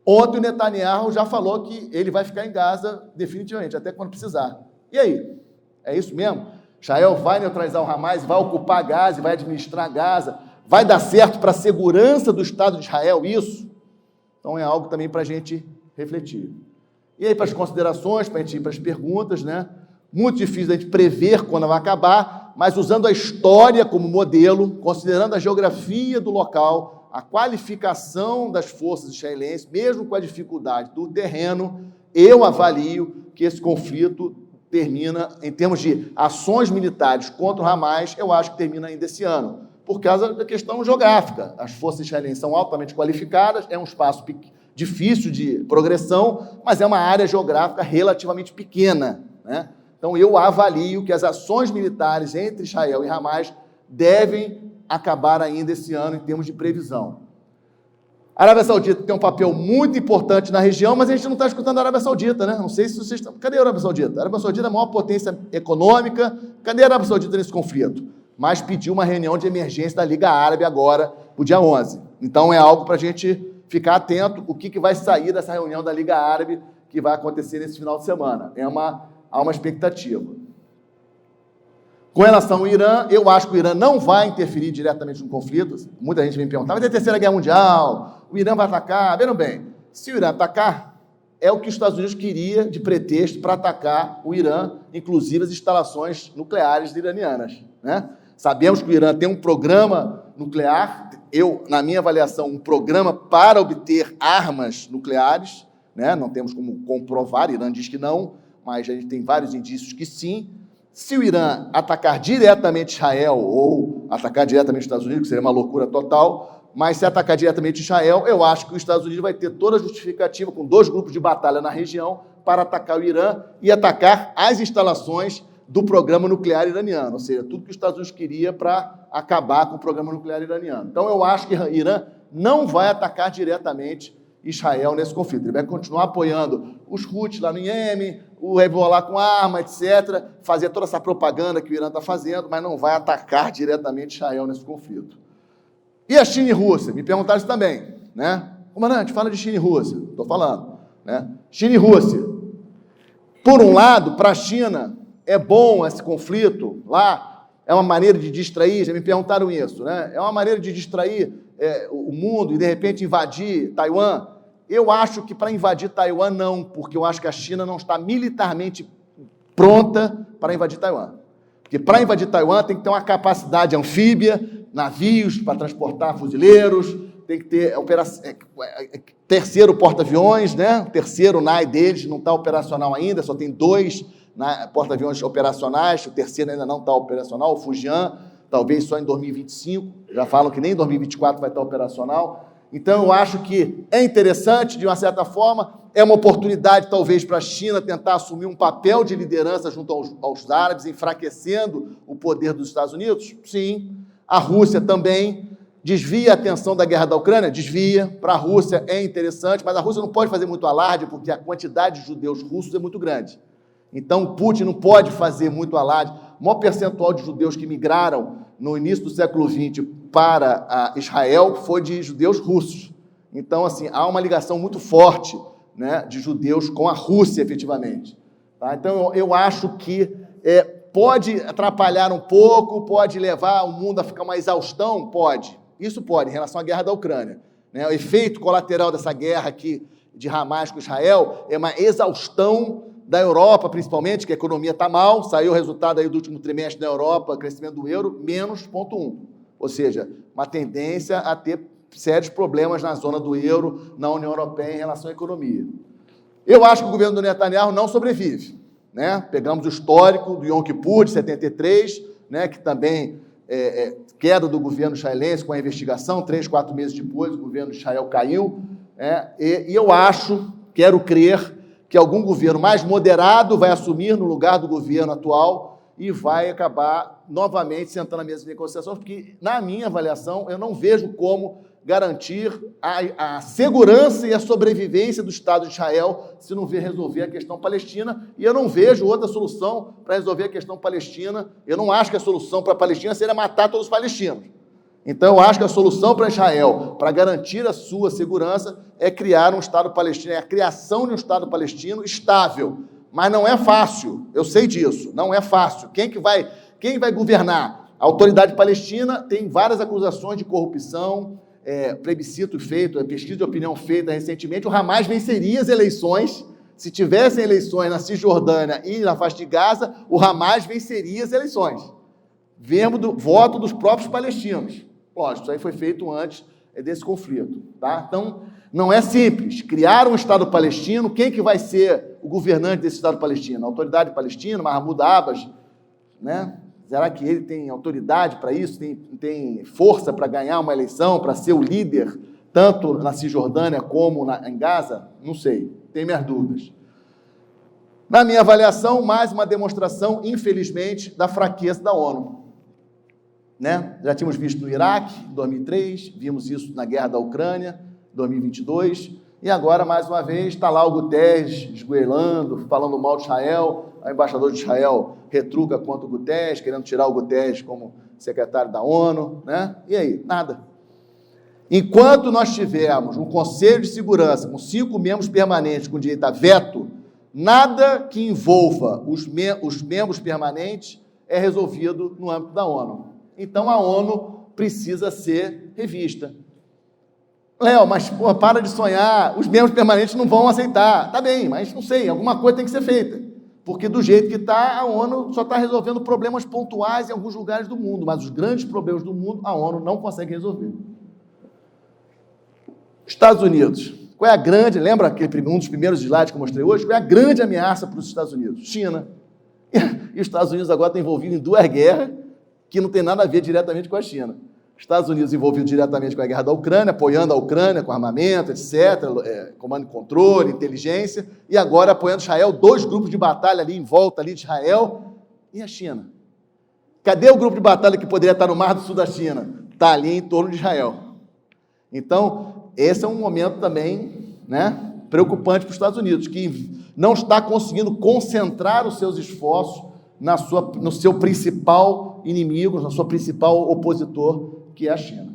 Ontem o Netanyahu já falou que ele vai ficar em Gaza definitivamente, até quando precisar. E aí? É isso mesmo? Israel vai neutralizar o Hamas, vai ocupar Gaza, vai administrar Gaza? Vai dar certo para a segurança do Estado de Israel isso? Então é algo também para a gente refletir. E aí para as considerações, para a gente ir para as perguntas, né? Muito difícil a gente prever quando vai acabar, mas usando a história como modelo, considerando a geografia do local, a qualificação das forças israelenses, mesmo com a dificuldade do terreno, eu avalio que esse conflito termina, em termos de ações militares contra o Hamas, eu acho que termina ainda esse ano, por causa da questão geográfica. As forças israelenses são altamente qualificadas, é um espaço difícil de progressão, mas é uma área geográfica relativamente pequena, né? Então, eu avalio que as ações militares entre Israel e Hamas devem acabar ainda esse ano em termos de previsão. A Arábia Saudita tem um papel muito importante na região, mas a gente não está escutando a Arábia Saudita, né? Não sei se vocês estão... Cadê a Arábia Saudita? A Arábia Saudita é a maior potência econômica. Cadê a Arábia Saudita nesse conflito? Mas pediu uma reunião de emergência da Liga Árabe agora, para o dia 11. Então, é algo para a gente ficar atento o que vai sair dessa reunião da Liga Árabe que vai acontecer nesse final de semana. Há uma expectativa. Com relação ao Irã, eu acho que o Irã não vai interferir diretamente no conflito. Muita gente vem perguntar, vai ter Terceira Guerra Mundial, o Irã vai atacar? Vejam bem, se o Irã atacar, é o que os Estados Unidos queria de pretexto para atacar o Irã, inclusive as instalações nucleares iranianas, né? Sabemos que o Irã tem um programa nuclear, na minha avaliação, um programa para obter armas nucleares, né? Não temos como comprovar, o Irã diz que não, mas a gente tem vários indícios que sim. Se o Irã atacar diretamente Israel ou atacar diretamente os Estados Unidos, que seria uma loucura total, mas se atacar diretamente Israel, eu acho que os Estados Unidos vai ter toda a justificativa, com 2 grupos de batalha na região, para atacar o Irã e atacar as instalações do programa nuclear iraniano, ou seja, tudo que os Estados Unidos queria para acabar com o programa nuclear iraniano. Então, eu acho que o Irã não vai atacar diretamente Israel nesse conflito. Ele vai continuar apoiando os Houthis lá no Iêmen, o Hezbollah com arma, etc., fazer toda essa propaganda que o Irã está fazendo, mas não vai atacar diretamente Israel nesse conflito. E a China e Rússia? Me perguntaram isso também, né? Comandante, fala de China e Rússia. Estou falando, né? China e Rússia. Por um lado, para a China, é bom esse conflito lá, é uma maneira de distrair, já me perguntaram isso, né? É uma maneira de distrair o mundo e, de repente, invadir Taiwan. Eu acho que para invadir Taiwan, não, porque eu acho que a China não está militarmente pronta para invadir Taiwan. Porque para invadir Taiwan tem que ter uma capacidade anfíbia, navios para transportar fuzileiros, tem que ter terceiro porta-aviões, né? O terceiro NAI deles não está operacional ainda, só tem 2 porta-aviões operacionais, o terceiro ainda não está operacional, o Fujian, talvez só em 2025, já falam que nem em 2024 vai estar operacional. Então, eu acho que é interessante, de uma certa forma, é uma oportunidade, talvez, para a China tentar assumir um papel de liderança junto aos árabes, enfraquecendo o poder dos Estados Unidos? Sim. A Rússia também desvia a atenção da guerra da Ucrânia? Desvia. Para a Rússia é interessante, mas a Rússia não pode fazer muito alarde, porque a quantidade de judeus russos é muito grande. Então, o Putin não pode fazer muito alarde. O maior percentual de judeus que migraram no início do século XX para Israel foi de judeus russos. Então, assim, há uma ligação muito forte, né, de judeus com a Rússia, efetivamente. Tá? Então, eu acho que pode atrapalhar um pouco, pode levar o mundo a ficar uma exaustão? Pode. Isso pode, em relação à guerra da Ucrânia. Né? O efeito colateral dessa guerra aqui de Hamas com Israel é uma exaustão da Europa, principalmente, que a economia está mal, saiu o resultado aí do último trimestre da Europa, crescimento do euro, menos 0,1. Ou seja, uma tendência a ter sérios problemas na zona do euro, na União Europeia, em relação à economia. Eu acho que o governo do Netanyahu não sobrevive, né? Pegamos o histórico do Yom Kippur, de 73, né, que também queda do governo israelense com a investigação, 3, 4 meses depois, o governo de Israel caiu, e eu quero crer, que algum governo mais moderado vai assumir no lugar do governo atual e vai acabar novamente sentando na mesa de negociações, porque, na minha avaliação, eu não vejo como garantir a segurança e a sobrevivência do Estado de Israel se não resolver a questão palestina, e eu não vejo outra solução para resolver a questão palestina. Eu não acho que a solução para a Palestina seria matar todos os palestinos. Então, eu acho que a solução para Israel, para garantir a sua segurança, é criar um Estado palestino, é a criação de um Estado palestino estável. Mas não é fácil, eu sei disso, não é fácil. Quem vai governar? A autoridade palestina tem várias acusações de corrupção, plebiscito feito, pesquisa de opinião feita recentemente. O Hamas venceria as eleições. Se tivessem eleições na Cisjordânia e na faixa de Gaza, o Hamas venceria as eleições. Vemos do voto dos próprios palestinos. Lógico, isso aí foi feito antes desse conflito. Tá? Então, não é simples. Criar um Estado palestino, quem que vai ser o governante desse Estado palestino? A autoridade palestina, Mahmoud Abbas, né? Será que ele tem autoridade para isso? Tem força para ganhar uma eleição, para ser o líder, tanto na Cisjordânia como em Gaza? Não sei, tenho minhas dúvidas. Na minha avaliação, mais uma demonstração, infelizmente, da fraqueza da ONU. Né? Já tínhamos visto no Iraque, em 2003, vimos isso na guerra da Ucrânia, 2022, e agora, mais uma vez, está lá o Guterres esgoelando, falando mal de Israel, o embaixador de Israel retruca contra o Guterres, querendo tirar o Guterres como secretário da ONU, né? E aí? Nada. Enquanto nós tivermos um Conselho de Segurança com 5 membros permanentes com direito a veto, nada que envolva os membros permanentes é resolvido no âmbito da ONU. Então, a ONU precisa ser revista. Léo, mas pô, para de sonhar, os membros permanentes não vão aceitar. Tá bem, mas não sei, alguma coisa tem que ser feita. Porque do jeito que está, a ONU só está resolvendo problemas pontuais em alguns lugares do mundo, mas os grandes problemas do mundo, a ONU não consegue resolver. Estados Unidos. Qual é a grande, lembra um dos primeiros slides que eu mostrei hoje? Qual é a grande ameaça para os Estados Unidos? China. E os Estados Unidos agora estão envolvidos em 2 guerras que não tem nada a ver diretamente com a China. Estados Unidos envolvido diretamente com a guerra da Ucrânia, apoiando a Ucrânia com armamento, etc., comando e controle, inteligência, e agora apoiando Israel, 2 grupos de batalha ali em volta ali de Israel, e a China. Cadê o grupo de batalha que poderia estar no Mar do Sul da China? Está ali em torno de Israel. Então, esse é um momento também, né, preocupante para os Estados Unidos, que não está conseguindo concentrar os seus esforços no seu principal inimigo, no seu principal opositor, que é a China.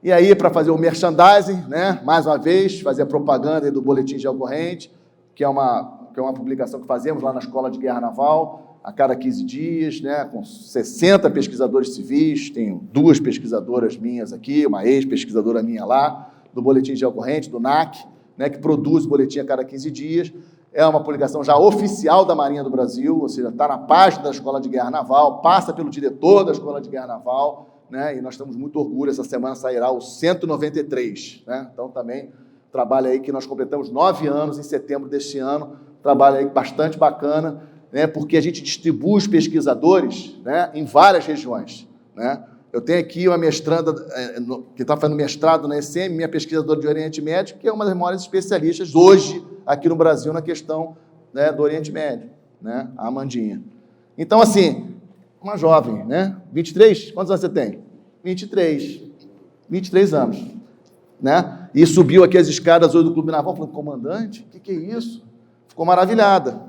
E aí, para fazer o merchandising, né, mais uma vez, fazer a propaganda aí do Boletim Geral Corrente, que é uma publicação que fazemos lá na Escola de Guerra Naval, a cada 15 dias, né, com 60 pesquisadores civis, tenho 2 pesquisadoras minhas aqui, uma ex-pesquisadora minha lá, do Boletim Geral Corrente, do NAC, né, que produz o boletim a cada 15 dias. É uma publicação já oficial da Marinha do Brasil, ou seja, está na página da Escola de Guerra Naval, passa pelo diretor da Escola de Guerra Naval, né, e nós estamos muito orgulhosos, essa semana sairá o 193, né, então também trabalho aí que nós completamos 9 anos em setembro deste ano, trabalho aí bastante bacana, né, porque a gente distribui os pesquisadores, né, em várias regiões, né. Eu tenho aqui uma mestranda que está fazendo mestrado na ECM, minha pesquisadora de Oriente Médio, que é uma das maiores especialistas hoje aqui no Brasil na questão, né, do Oriente Médio, né, a Amandinha. Então, assim, uma jovem, né, 23, quantos anos você tem? 23 anos, né, e subiu aqui as escadas hoje do Clube Naval, falando, comandante, o que é isso? Ficou maravilhada.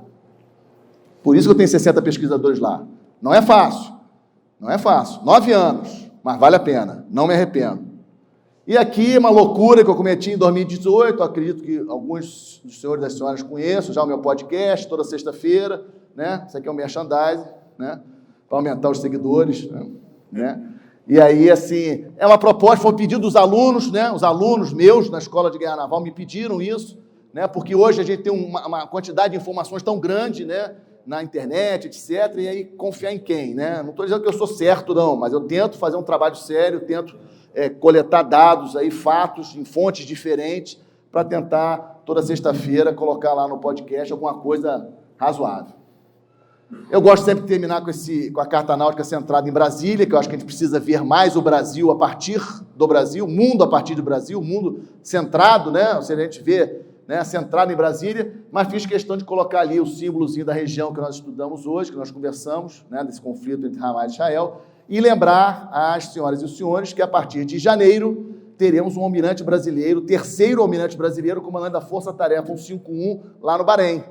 Por isso que eu tenho 60 pesquisadores lá. Não é fácil. 9 anos, mas vale a pena, não me arrependo. E aqui, uma loucura que eu cometi em 2018, acredito que alguns dos senhores e das senhoras conheçam já o meu podcast, toda sexta-feira, né? Isso aqui é um merchandising, né? Para aumentar os seguidores, né? E aí, assim, é uma proposta, foi um pedido dos alunos, né? Os alunos meus na Escola de Guerra Naval me pediram isso, né? Porque hoje a gente tem uma quantidade de informações tão grande, né? Na internet, etc., e aí confiar em quem, né? Não estou dizendo que eu sou certo, não, mas eu tento fazer um trabalho sério, tento coletar dados, aí, fatos, em fontes diferentes, para tentar, toda sexta-feira, colocar lá no podcast alguma coisa razoável. Eu gosto sempre de terminar com a carta náutica centrada em Brasília, que eu acho que a gente precisa ver mais o Brasil a partir do Brasil, o mundo a partir do Brasil, o mundo centrado, né? Ou seja, a gente vê, né, centrado em Brasília, mas fiz questão de colocar ali o símbolozinho da região que nós estudamos hoje, que nós conversamos, né, desse conflito entre Hamas e Israel, e lembrar às senhoras e os senhores que a partir de janeiro teremos um almirante brasileiro, terceiro almirante brasileiro, comandante da Força Tarefa 151 lá no Bahrein,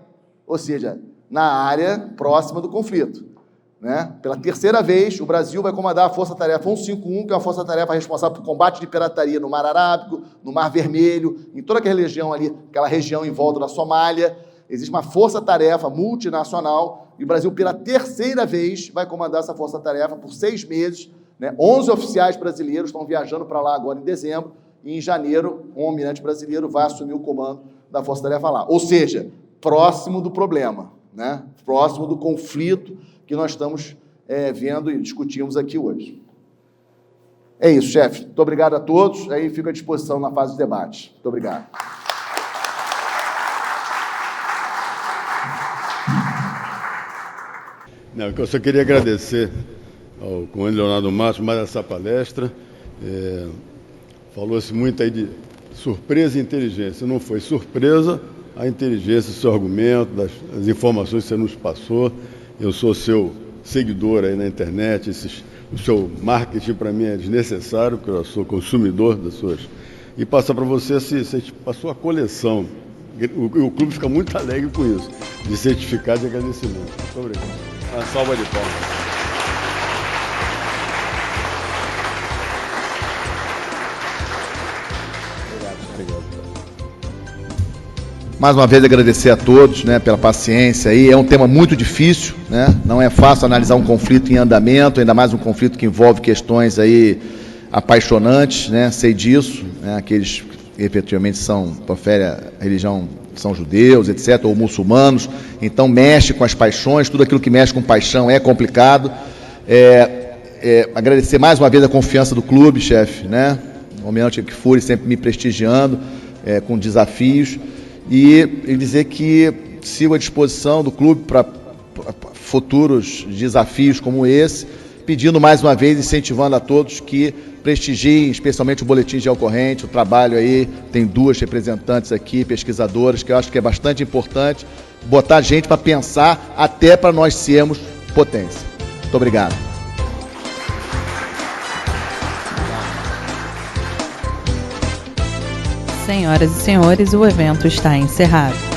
ou seja, na área próxima do conflito. Né? Pela terceira vez, o Brasil vai comandar a Força Tarefa 151, que é uma força-tarefa responsável por combate de pirataria no Mar Arábico, no Mar Vermelho, em toda aquela região ali, aquela região em volta da Somália. Existe uma força-tarefa multinacional e o Brasil, pela terceira vez, vai comandar essa força-tarefa por 6 meses. Né? 11 oficiais brasileiros estão viajando para lá agora em dezembro e em janeiro um almirante brasileiro vai assumir o comando da força-tarefa lá. Ou seja, próximo do problema, né? Próximo do conflito que nós estamos vendo e discutimos aqui hoje. É isso, chefe. Muito obrigado a todos. Aí fico à disposição na fase de debate. Muito obrigado. Não, eu só queria agradecer ao comandante Leonardo Matos mais essa palestra. Falou-se muito aí de surpresa e inteligência. Não foi surpresa a inteligência, o seu argumento, das informações que você nos passou. Eu sou seu seguidor aí na internet. O seu marketing para mim é desnecessário, porque eu sou consumidor das suas. E passar para você a sua coleção. O clube fica muito alegre com isso, de certificado de agradecimento. Muito obrigado. Uma salva de palmas. Obrigado. Mais uma vez agradecer a todos, né, pela paciência aí. É um tema muito difícil, né? Não é fácil analisar um conflito em andamento, ainda mais um conflito que envolve questões aí apaixonantes, né? Sei disso, né? Aqueles que efetivamente proferem a religião, são judeus, etc., ou muçulmanos. Então mexe com as paixões, tudo aquilo que mexe com paixão é complicado. Agradecer mais uma vez a confiança do clube, chefe, né? O Almirante Kfouri sempre me prestigiando, com desafios. E dizer que sigo à disposição do clube para futuros desafios como esse, pedindo mais uma vez, incentivando a todos que prestigiem, especialmente o boletim de ocorrente, o trabalho aí, tem 2 representantes aqui, pesquisadoras, que eu acho que é bastante importante, botar gente para pensar até para nós sermos potência. Muito obrigado. Senhoras e senhores, o evento está encerrado.